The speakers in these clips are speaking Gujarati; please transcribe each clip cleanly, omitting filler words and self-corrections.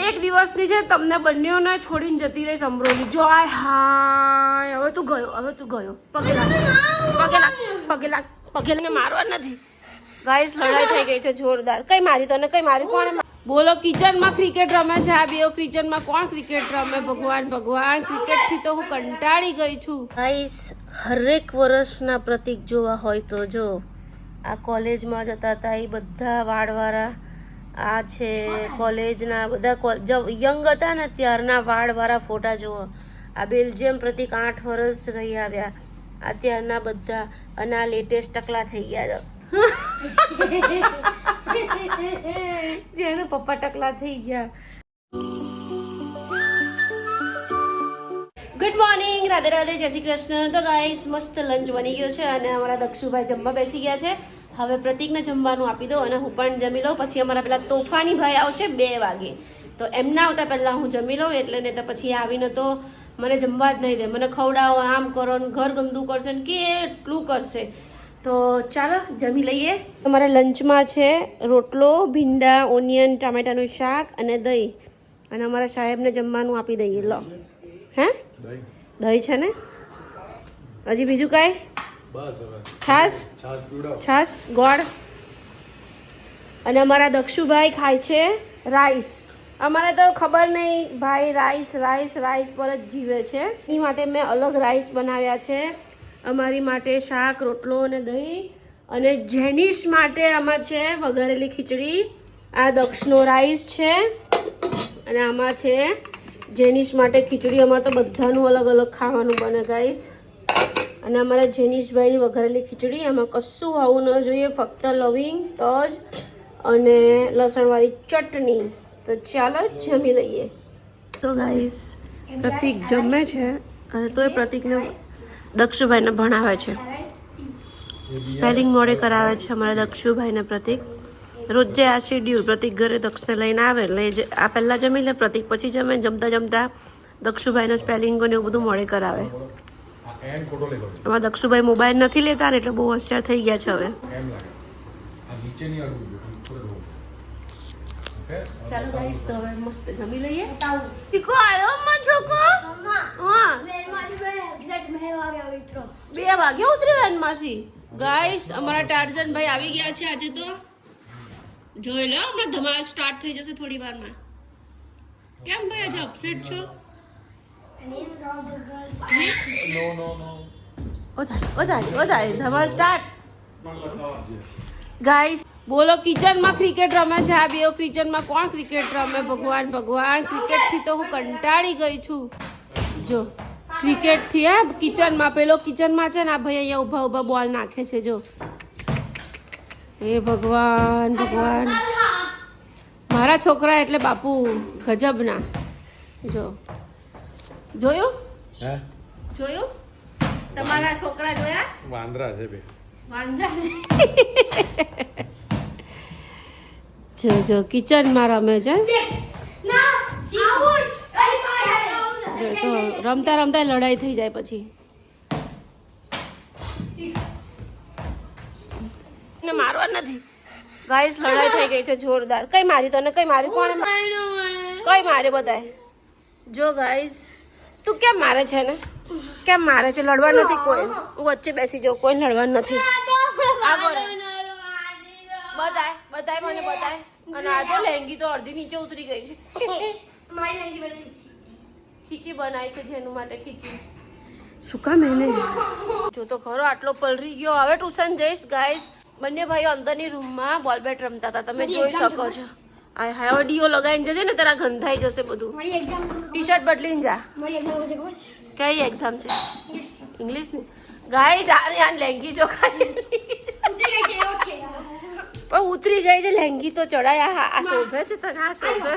એક દિવસની છે તમને બંનેઓને છોડીને જતી રહી અમરોલી. જો હાય હવે તું ગયો પગે લાગ મારવા નથી. ગાઈસ લડાઈ થઈ ગઈ છે જોરદાર. કઈ મારી તને કઈ મારી કોણે? બોલો કિચનમાં ક્રિકેટ રમે છે આ બેઓ. કિચનમાં કોણ ક્રિકેટ રમે? ભગવાન ક્રિકેટ થી તો હું કંટાળી ગઈ છું. ગાઈસ હરેક વર્ષના પ્રતીક જોવા હોય તો જો આ કોલેજમાં જતા હતા એ બધા વાળવાળા આ છે કોલેજના બધા યંગ હતા ને ત્યારના વાળવાળા ફોટા જુઓ. આ બેલ્જિયમ પ્રતીક 8 વર્ષ રહી આવ્યા. અત્યારના બધા અને આ લેટેસ્ટ ટકલા થઈ ગયા જેને પપ્પા ટકલા થઈ ગયા. ગુડ મોર્નિંગ, રાધે રાધે, જય શ્રી કૃષ્ણ. તો ગાઈસ મસ્ત લંચ બની ગયો છે અને અમારા દક્ષુભાઈ જમવા બેસી ગયા છે. હવે પ્રતિકને જમવાનું આપી દો અને હું પણ જમી લઉં. પછી અમારા પેલા તોફાની ભાઈ આવશે 2 વાગે. તો એમના આવતા પહેલા હું જમી લઉં એટલે ને તો પછી આવીને તો મને જમવા જ નહીં દે. મને ખવડાવો, આમ કરો ને ઘર ગંદુ કરશે ને કેટલું કરશે. તો ચાલો જમી લઈએ. અમારે લંચમાં છે રોટલો, ભીંડા, ઓનિયન, ટામેટાનું શાક અને દહીં. અને અમારા સાહેબને જમવાનું આપી દઈએ. લો હે દહીં છે ને હજી બીજું કાંઈ? છાસ ગોળ. અને અમારા દક્ષુભાઈ ખાય છે રાઈસ. અમારે તો ખબર નહીં ભાઈ રાઈસ પર જ જીવે છે. એ માટે મેં અલગ રાઈસ બનાવ્યા છે. અમારી માટે શાક, રોટલો અને દહીં. અને જેનિશ માટે આમાં છે વઘારેલી ખીચડી. આ દક્ષનો રાઈસ છે અને આમાં છે જેનિશ માટે ખીચડી. અમારે તો બધાનું અલગ અલગ ખાવાનું બને ગાઈસ. અને અમારા જેનિશભાઈની વઘારેલી ખીચડી. એમાં કશું આવું ન જોઈએ, ફક્ત લવિંગ, તજ અને લસણવાળી ચટણી. તો ચાલો જમી લઈએ. તો ગાઈસ પ્રતિક જમે છે અને તોય પ્રતિકને દક્ષુભાઈને ભણાવે છે. સ્પેલિંગ મોડે કરાવે છે અમારા દક્ષુભાઈને પ્રતિક. રોજે આ શેડ્યુલ. પ્રતિક ઘરે દક્ષને લઈને આવે એટલે આ પહેલાં જમી લે, પ્રતિક પછી જમે. જમતા દક્ષુભાઈને સ્પેલિંગો ને એવું બધું મોડે કરાવે. અમારા દક્ષુભાઈ મોબાઈલ નથી લેતા ને એટલે બહુ હોશિયાર થઈ ગયા છે હવે. ચાલો ગાઈસ તો હવે મસ્ત જમી લઈએ. ટીકો આવ્યો માં છોકો? હા 2 વાગે ઉતર્યો વેનમાંથી. ગાઈસ અમારા ટાર્ઝન ભાઈ આવી ગયા છે આજે. તો જોઈ લો હમણાં ધમાલ સ્ટાર્ટ થઈ જશે થોડી વારમાં. કેમ ભાઈ આજે અપસેટ છો? વધારે ધમાલ સ્ટાર્ટ. ગાઈસ બોલો કિચનમાં ક્રિકેટ રમે છે આ બેઓ. કિચનમાં કોણ ક્રિકેટ રમે? ભગવાન ક્રિકેટ થી તો હું કંટાળી ગઈ છું. જો ક્રિકેટ થી હા કિચનમાં પેલો કિચનમાં છે ને આ ભાઈ અહીંયા ઊભા બોલ નાખે છે. જો હે ભગવાન મારા છોકરા એટલે બાપુ ગજબના. જો જોયું તમારા છોકરા જોયા? વાંદરા છે. જો કિચનમાં રમે છે. તો રમતા લડાઈ થઈ જાય પછી. મારવા નથી ગાઈસ. લડાઈ થઈ ગઈ છે જોરદાર. કઈ મારી તને કઈ મારી કોણે? કઈ મારે બધાય? જો ગાઈસ તું કેમ મારે છે ને? કેમ મારે છે? લડવા નથી કોઈ. હું વચ્ચે બેસી જાઉં. કોઈ લડવા નથી. બધાય મને બધાય. અને આ જો લેંગી તો અડધી નીચે ઉતરી ગઈ છે. ખીચી બનાવી છે જેનું માટે ખીચી. શું કામ એને? જો તો ખરો આટલો પલરી ગયો. હવે ટ્યુશન જઈશ ગાઈસ. બંને ભાઈઓ અંદરની રૂમમાં બોલ બેટ રમતા હતા. તમે જોઈ શકો છો. હવે ડીઓ લગાવીને જજે ને તારા ગંધાઈ જશે બધું. ટી શર્ટ બદલીને જા. કઈ એક્ઝામ છે? ઇંગ્લિશની. ગાઈસ આ લેંગી જો પણ ઉતરી ગઈ છે લેંગી તો ચડાયા. આ શોભે છે તને? આ શોભે?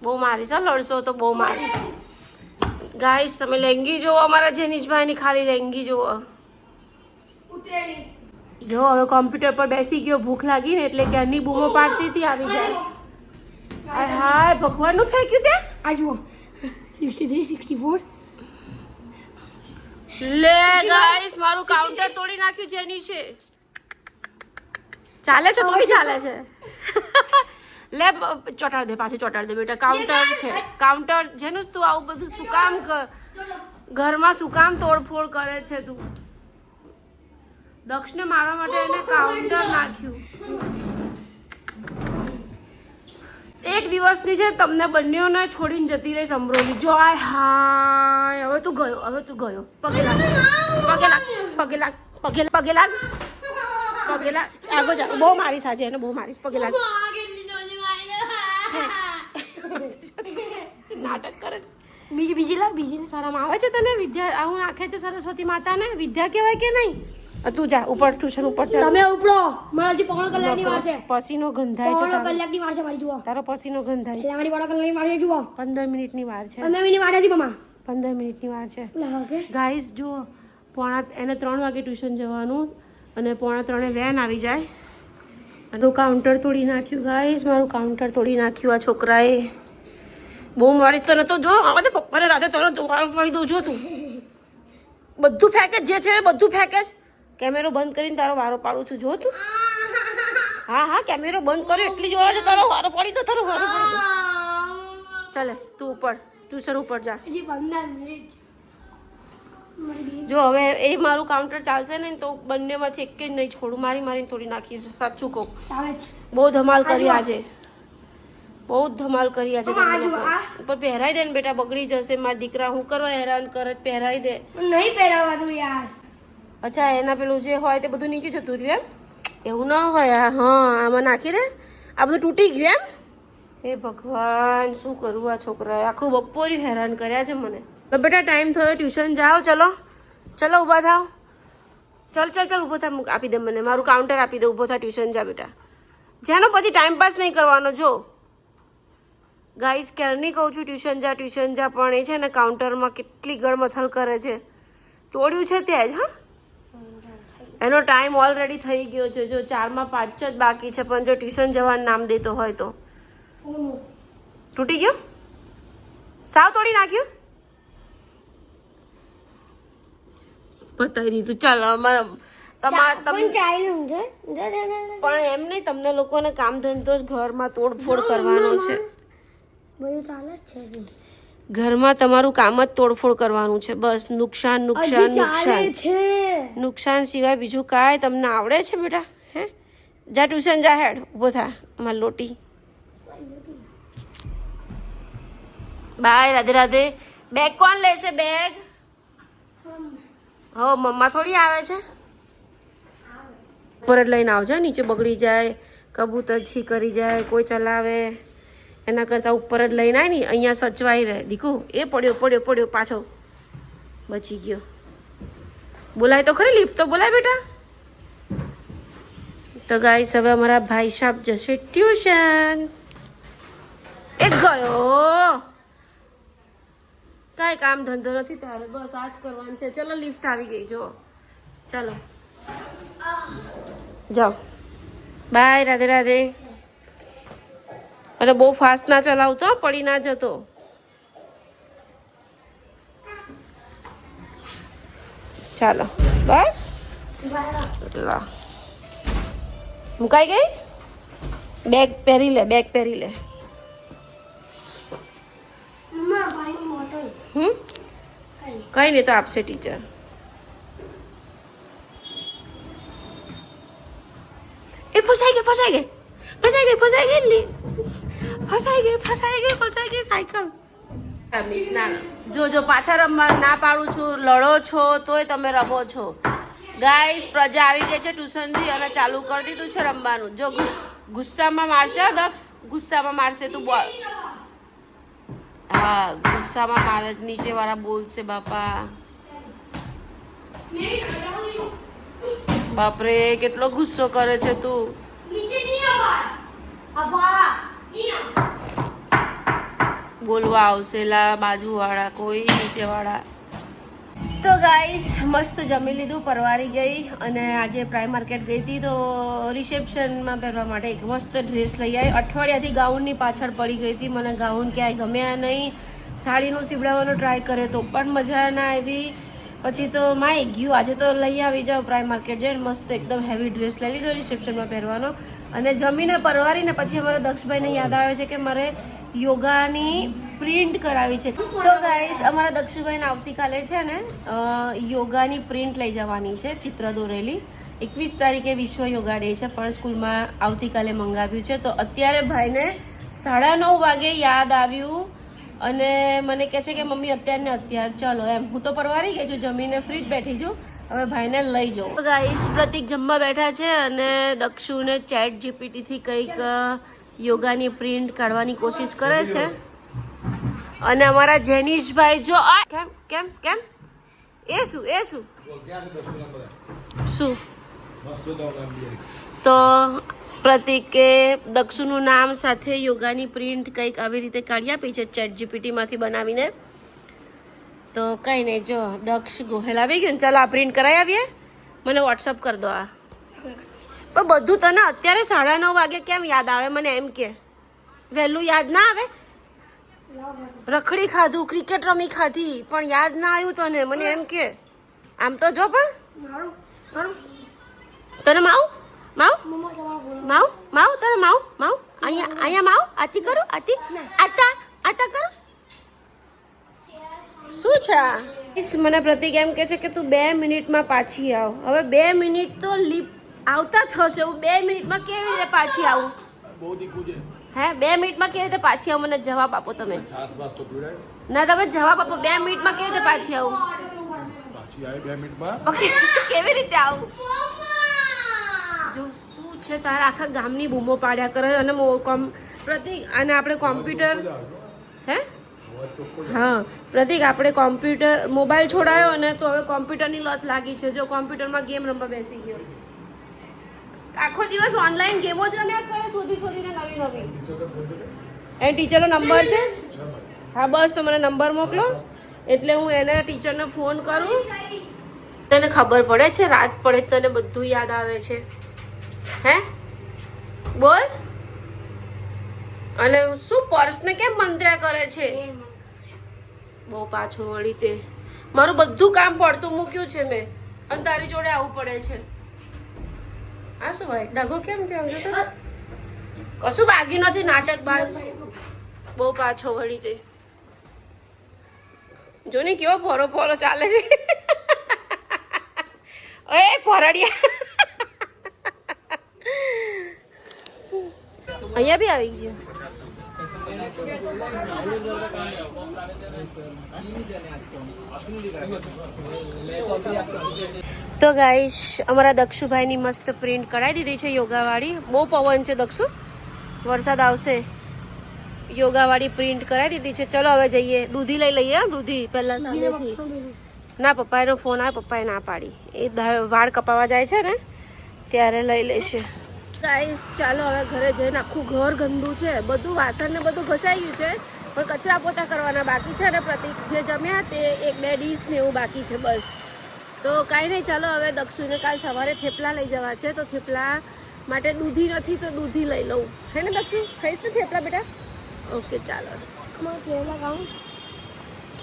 બહુ મારીશ. લડશો તો બહુ મારીશ. ગાઈસ તમે લેંગી જોવો અમારા જેનિશભાઈની. ખાલી લેંગી જોવો. જો હવે કોમ્પ્યુટર પર બેસી ગયો. ભૂખ લાગી ને એટલે ક્યારની બૂમો પાડતી હતી આવી જાય. હાય ભગવાનનું ફેંક્યું તે. આ જુઓ 63 64. લે ગાઈસ મારું કાઉન્ટર તોડી નાખ્યું જેની છે. ચાલે છે થોડી ચાલે છે. લે ચોટાડ દે, પાછું ચોટાડ દે બેટા. કાઉન્ટર છે, કાઉન્ટર. જેનું તું આવું બધું શું કામ ઘરમાં શું કામ તોડફોડ કરે છે તું? દક્ષને મારવા માટે એને કાઉન્ટર નાખ્યું. એક દિવસની છે, તમને બંનેઓને છોડીને જતી રહી અમરોલી. જોય હાય, હવે તું ગયો, હવે તું ગયો. પગે લાગ, પગે લાગ, પગે લાગ, પગે પગે લાગ, પગે લાગ. આગળ જા. બહુ મારીશ આજે એને, બહુ મારીશ. પગે લાગ. નાટક કરે. બીજી લાગ, બીજીને શરમ આવે છે તને? વિદ્યા આવું નાખે છે સરસ્વતી માતાને. વિદ્યા કહેવાય કે નહીં? તું જા ઉપર, ટ્યુશન ઉપર જા. તમે ઉપડો, મારાથી પોણો કલાકની વાર છે. પસીનો ગંધાય છે. પોણો કલાકની વાર છે મારી, જુઓ. તારો પસીનો ગંધાય છે. મારી પોણો કલાકની વાર છે, જુઓ. 15 મિનિટની વાર છે. 15 મિનિટની વાર હતી મમ્મા. 15 મિનિટની વાર છે. ઓકે ગાઈસ જુઓ, એને 3 વાગે ટ્યુશન જવાનું અને 2:45 વેન આવી જાય. મારું કાઉન્ટર તોડી નાખ્યું ગાઈસ, મારું કાઉન્ટર તોડી નાખ્યું આ છોકરાએ. બહુ મારી તને તો જો, આવા દે પપ્પાને રાતે તરત વાળ પાડી દઉં. જો તું બધું ફેંકે જે છે બધું ફેંકે જ. કેમેરો બંધ કરીને તારો વારો પાડું છું. જો તું, હા હા, કેમેરો બંધ કર્યો એટલી જોવા છે. તારો વારો પાડી દો, તારો વારો પાડી દો. ચાલે તું ઉપર, ટ્યુશન ઉપર જા. હજી 15 મિનિટ. જો હવે એ મારું કાઉન્ટર ચાલશે ને તો બંનેમાંથી એક જ નહીં છોડું. મારીને તોડી નાખીશ. સાચું કહું, ચાલે જ. બહુ ધમાલ કરી આજે, બહુ જ ધમાલ કરી આજે. તમે લોકો ઉપર પહેરાઈ દે ને બેટા, બગડી જશે. મારા દીકરા હું કરવા હેરાન કરે, પહેરાઈ દે. નહીં પહેરાવા તું યાર. અચ્છા, એના પેલું જે હોય તે બધું નીચે જતું રહ્યું એમ? એવું ના હોય. હા, આમાં નાખી દે. આ બધું તૂટી ગયું એમ? હે ભગવાન, શું કરવું આ છોકરાએ? આખું બપોરી હેરાન કર્યા છે મને. બેટા ટાઈમ થયો, ટ્યુશન જાઓ. ચલો ચલો, ઊભા થાવ. ચાલ ઊભો થા. આપી દે મને મારું કાઉન્ટર, આપી દે. ઊભો થા, ટ્યુશન જા બેટા. જેનો પછી ટાઈમ પાસ નહીં કરવાનો. જો ગાઈસ, ક્યારની કહું છું ટ્યુશન જા, પણ એ છે ને કાઉન્ટરમાં કેટલી ગળમથલ કરે છે. તોડ્યું છે ત્યાં જ. હા, એનો ટાઈમ ઓલરેડી થઈ ગયો છે. જો 4માં 5 જ બાકી છે, પણ જો ટ્યુશન જવાનું નામ દેતો હોય તો. તૂટી ગયો, સાવ તોડી નાખ્યું. બતાવી દીધું. ચાલો અમારા પણ એમ નહીં, તમને લોકોને કામ ધંધો જ ઘરમાં તોડફોડ કરવાનો છે. બધું ચાલે જ છે. ઘરમાં તમારું કામ જ તોડફોડ કરવાનું છે. બસ નુકસાન નુકસાન નુકસાન નુકસાન સિવાય બીજું કાંઈ તમને આવડે છે બેટા? હે, જા ટ્યુશન જા. હેડ ઊભો થા. અમારી લોટી. બાય, રાધે રાધે. બેગ કોણ લેશે? બેગ હો, મમ્મા થોડી આવે છે. ઉપર જ લઈને આવજો, નીચે બગડી જાય, કબૂતર છી કરી જાય, કોઈ ચલાવે એના કરતાં ઉપર જ લઈને આવી ને અહીંયા સચવાઈ રહે. દીકુ એ પડ્યો પાછો બચી ગયો. બોલાય તો ખરી, લિફ્ટ તો બોલાય બેટા. તો ગાઈસ, હવે અમારા ભાઈ સાહેબ જશે ટ્યુશન. એક ગયો. કાંઈ કામ ધંધો નથી તારે, બસ આ જ કરવાનું છે. ચલો લિફ્ટ આવી ગઈ. જો ચાલો જાઓ. બાય, રાધે રાધે. અને બહુ ફાસ્ટ ના ચલાવતો, પડી ના જતો. ચાલો બસ. મુકાઈ ગઈ. બેગ પહેરી લે, બેગ પહેરી લે. કઈ નહીં તો આપશે ટીચર. એ ફસાઈ ગઈ સાયકલ. જો પાછા રમવા ના પાડું છું, લડો છો તોય તમે રમો છો. ગાઈસ, પ્રજા આવી ગઈ છે ટ્યુશન થી અને ચાલુ કરી દીધું છે રમવાનું. જો ગુસ્સામાં મારશે દક્ષ, ગુસ્સામાં મારશે તું. બોલ. હા, ગુસ્સામાં મારે. નીચે વાળા બોલશે બાપા. બાપરે, કેટલો ગુસ્સો કરે છે તું. બોલવા આવશે લા બાજુ વાળા, કોઈ નીચે વાળા. તો ગાઈસ, મસ્ત જમી લીધું, પરવારી ગઈ અને આજે પ્રાઇમ માર્કેટ ગઈ હતી તો રિસેપ્શનમાં પહેરવા માટે એક મસ્ત ડ્રેસ લઈ આવી. અઠવાડિયાથી ગાઉનની પાછળ પડી ગઈ હતી. મને ગાઉન ક્યાંય ગમ્યા નહીં. સાડીનું સીવડાવવાનો ટ્રાય કર્યો તો પણ મજા ના આવી. પછી તો માય ગયું, આજે તો લઈ આવી જાઓ પ્રાઇમ માર્કેટ જઈને. મસ્ત એકદમ હેવી ડ્રેસ લઈ લીધો રિસેપ્શનમાં પહેરવાનો. અને જમીને પરવારીને પછી અમારા દક્ષભાઈને યાદ આવે છે કે મારે યોગાની પ્રિન્ટ કરાવી છે. તો ગાઈસ અમારા દક્ષભાઈને આવતીકાલે છે ને યોગાની પ્રિન્ટ લઈ જવાની છે, ચિત્ર દોરેલી. 21 તારીખે વિશ્વ યોગા ડે છે, પણ સ્કૂલમાં આવતીકાલે મંગાવ્યું છે. તો અત્યારે ભાઈને 9:30 વાગે યાદ આવ્યું અને મને કહે છે કે મમ્મી અત્યાર ચાલો એમ. હું તો પરવારી ગઈ છું, જમીને ફ્રી જ બેઠી છું, હવે ભાઈને લઈ જાઉં. ગાઈસ પ્રતિક જમવા બેઠા છે અને દક્ષુને ચેટ જીપીટી થી કંઈક યોગાની પ્રિન્ટ કાઢવાની કોશિશ કરે છે. અને અમારા જેનીશભાઈ જો કેમ કેમ કેમ એ શું તો પ્રતિકે દક્ષુનું નામ સાથે યોગાની પ્રિન્ટ કંઈક આવી રીતે કાઢી આપી છે ચેટ જીપીટી માંથી બનાવીને. તો કઈ નહીં, જો દક્ષ ગોહેલ આવી ગયું ને. ચાલો આ પ્રિન્ટ કરાવી આવીએ, મને વોટ્સઅપ કરી દો. આ પણ બધું તને અત્યારે 9:30 વાગે કેમ યાદ આવે મને એમ કે? વહેલું યાદ ના આવે? રખડી ખાધું, ક્રિકેટ રમી ખાધી, પણ યાદ ના આવ્યું તને મને એમ કે? આમ તો જો પણ તને માવ તને માવ અહીંયા માવ આતી કરો, આતા કરો. શું છે આ? મને પ્રતિક એમ કે છે કે તું 2 મિનિટમાં પાછી આવ. હવે 2 મિનિટ તો આવતા થશે, હું 2 મિનિટમાં કેવી રીતે પાછી આવું? હે 2 મિનિટમાં કેવી રીતે પાછી આવું? મને જવાબ આપો તમે. ના તમે જવાબ આપો, 2 મિનિટમાં કેવી રીતે પાછી આવું? કેવી રીતે આવું? જો શું છે તારા આખા ગામની બૂમો પાડ્યા કરે અને પ્રતિક અને આપણે કોમ્પ્યુટર હે હા પ્રતિક આપણે કોમ્પ્યુટર મોબાઈલ છોડાયો અને તો હવે કોમ્પ્યુટરની લત લાગી છે. જો કોમ્પ્યુટરમાં ગેમ રમવા બેસી ગયો, આખો દિવસ ઓનલાઈન ગેમો જ રમ્યા કરે, શોધીને નવી. એ ટીચરનો નંબર છે? હા બસ, તો મને નંબર મોકલો એટલે હું એને ટીચરને ફોન કરું. તને ખબર પડે છે, રાત પડે તને બધું યાદ આવે છે. હે બોલ. અને શું પર્સને કેમ મંત્ર્યા કરે છે? બહુ પાછો વળી તે. મારું બધું કામ પડતું મૂક્યું છે મેં અને તારી જોડે આવવું પડે છે. આ શું ભાઈ ડગો કેમ થયો? કશું બાકી નથી, નાટક બાજ. બહુ પાછો વળી તે. જો ને કેવો પોરો ચાલે છે. એ પોરડિયા અહીંયા બી આવી ગયો. તો ગાઈશ અમારા દક્ષુભાઈની મસ્ત પ્રિન્ટ કરાવી દીધી છે યોગાવાળી. બહુ પવન છે દક્ષુ, વરસાદ આવશે. યોગાવાળી પ્રિન્ટ કરાવી દીધી છે. ચલો હવે જઈએ, દૂધી લઈ લઈએ. દૂધી પહેલા ના, પપ્પાનો ફોન આવે, પપ્પાએ ના પાડી. એ વાળ કપાવા જાય છે ને ત્યારે લઈ લેશે. ગાઈસ ચાલો હવે ઘરે જઈને, આખું ઘર ગંદુ છે, બધું વાસણ ને બધું ઘસાઈ ગયું છે, પણ કચરા પોતા કરવાના બાકી છે. અને પ્રતિક જે જમ્યા તે 1-2 ડીશ ને એવું બાકી છે બસ. તો કાંઈ નહીં, ચાલો હવે દક્ષુને કાલ સવારે થેપલા લઈ જવા છે, તો થેપલા માટે દૂધી નથી તો દૂધી લઈ લઉં. હે ને દક્ષુ, ખાઈશ ને થેપલા બેટા? ઓકે ચાલો. થેપલા ખાઉં,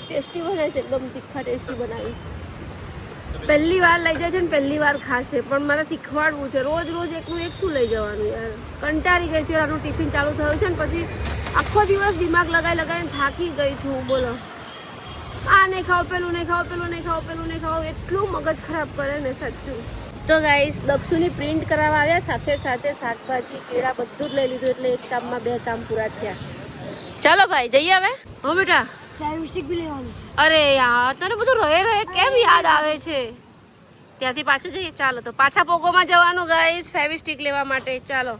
ટેસ્ટી બને છે, એકદમ તીખા ટેસ્ટી બનાવીશ. પહેલી વાર લઈ જાય છે ને પહેલી વાર ખાશે, પણ મારે શીખવાડવું છે. રોજ એકનું એક શું લઈ જવાનું યાર, કંટાળી ગઈ છે. આનું ટિફિન ચાલુ થયું છે ને પછી આખો દિવસ દિમાગ લગાવીને થાકી ગઈ છું. બોલો, આ નહીં ખાવ, પેલું નહીં ખાવ, પેલું નહીં ખાવ, પેલું નહીં ખાવ, એટલું મગજ ખરાબ કરે ને સાચું. તો ગાઈસ દક્ષુની પ્રિન્ટ કરાવવા આવ્યા, સાથે સાથે શાકભાજી કેળા બધું જ લઈ લીધું, એટલે એક કામમાં 2 કામ પૂરા થયા. ચાલો ભાઈ જઈએ હવે. હો બેટા, ફેવિસ્ટિક બી લેવાની. અરે યાર તને બધું રહે કેમ યાદ આવે છે? ત્યાંથી પાછા જઈએ. ચાલો તો પાછા પોગોમાં જવાનું ગાઈસ ફેવિસ્ટિક લેવા માટે. ચાલો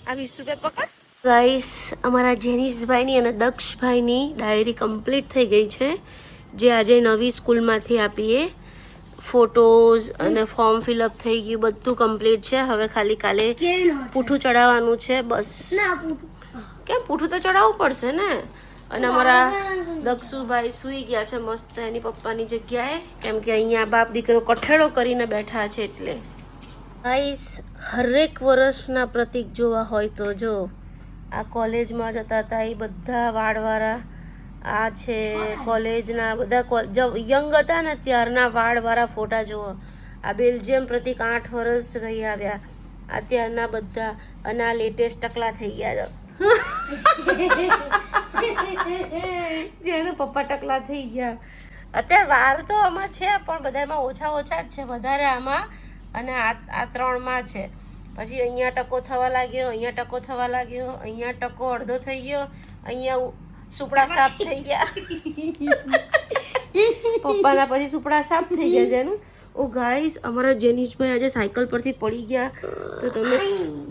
આ 20 રૂપિયા પકડ. ગાઈસ અમારા જેનીશભાઈની અને દક્ષભાઈની ડાયરી કમ્પ્લીટ થઈ ગઈ છે, જે આજે નવી સ્કૂલમાંથી આપીએ. ફોટોઝ અને ફોર્મ ફિલઅપ થઈ ગયું, બધું કમ્પ્લીટ છે. હવે ખાલી કાલે પૂઠું ચડાવવાનું છે બસ. કેમ પૂઠું તો ચડાવવું પડશે ને. અને અમારા દક્ષુભાઈ સૂઈ ગયા છે મસ્ત એની પપ્પાની જગ્યાએ, કેમ કે અહીંયા બાપ દીકરો કઠેડો કરીને બેઠા છે. એટલે ગાઈસ હરેક વર્ષના પ્રતિક જોવા હોય તો જો આ કોલેજમાં જતા હતા એ બધા વાળવાળા, આ છે કોલેજના બધા યંગ હતા ને ત્યારના વાળવાળા ફોટા જુઓ. આ બેલ્જિયમ પ્રતિક 8 વર્ષ રહી આવ્યા. અત્યારના બધા અને આ લેટેસ્ટ ટકલા થઈ ગયા છે જેના પપ્પા ટકલા થઈ ગયા. અત્યારે વાર તો આમાં છે પણ બધામાં ઓછા ઓછા જ છે, વધારે આમાં અને આ ત્રણમાં છે. પછી અહીંયા ટકો થવા લાગ્યો, અહીંયા ટકો થવા લાગ્યો, અહીંયા ટકો અડધો થઈ ગયો, અહીંયા સુપડા સાફ થઈ ગયા. પપ્પાના પછી સુપડા સાફ થઈ ગયા છે ને. ઓ ગાઈસ, અમારા જેનિશભાઈ આજે સાયકલ પરથી પડી ગયા તો તમે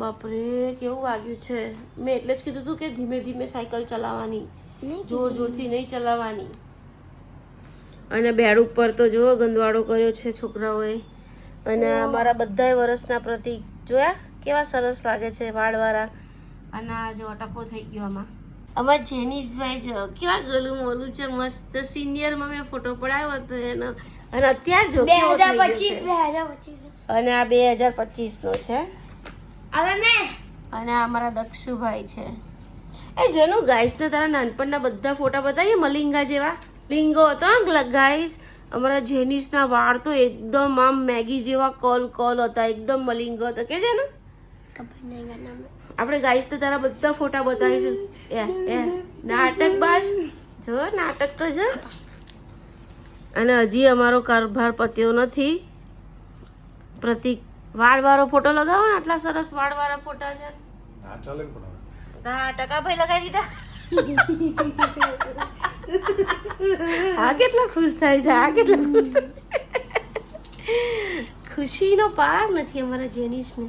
બાપરે કેવું વાગ્યું છે. મેં એટલે જ કીધું હતું કે ધીમે ધીમે સાયકલ ચલાવવાની, જોર જોરથી નહીં ચલાવવાની. અને બેડ ઉપર તો જો ગંદવાડો કર્યો છે છોકરાઓએ. અને અમારા બધાય વર્ષના પ્રતિક જોયા કેવા સરસ લાગે છે વાળવાળા. અને આ જો ટકો થઈ ગયો આમાં. અમારા જેનિશભાઈ જો કેવા ગલું મોલું છે મસ્ત. સિનિયરમાં મેં ફોટો પડાવ્યો હતો એનો અને અત્યારે જો કેવો થઈ ગયો છે. 2025 અને આ 2025 નો છે. હવે મેં અને આ અમારા દક્ષુભાઈ છે. એ જેનું ગાઈસ ને તારા નાનપણના બધા ફોટા બતાવીએ મલિંગા જેવા. લિંગો હતો ગાઈસ. અમારા જેનિસના વાળ તો એકદમ આમ મેગી જેવા કોલ હતા, એકદમ મલિંગો હતો કે છે ને. ખબર નહીં ગાના આપણે ગાઈસ ને તારા બધા ફોટા બતાવીશું. એ નાટક બાજ જો નાટક તો છે. અને હજી અમારો કારભાર પત્યો નથી. પ્રતિક વાળવાળો ફોટો લગાવો ને, આટલા સરસ વાળવાળા ફોટા છે. ટકા ભાઈ લગાવી દીધા. આ કેટલા ખુશ થાય છે, આ કેટલા ખુશ થાય છે. ખુશીનો પાર નથી અમારા જેનિશને.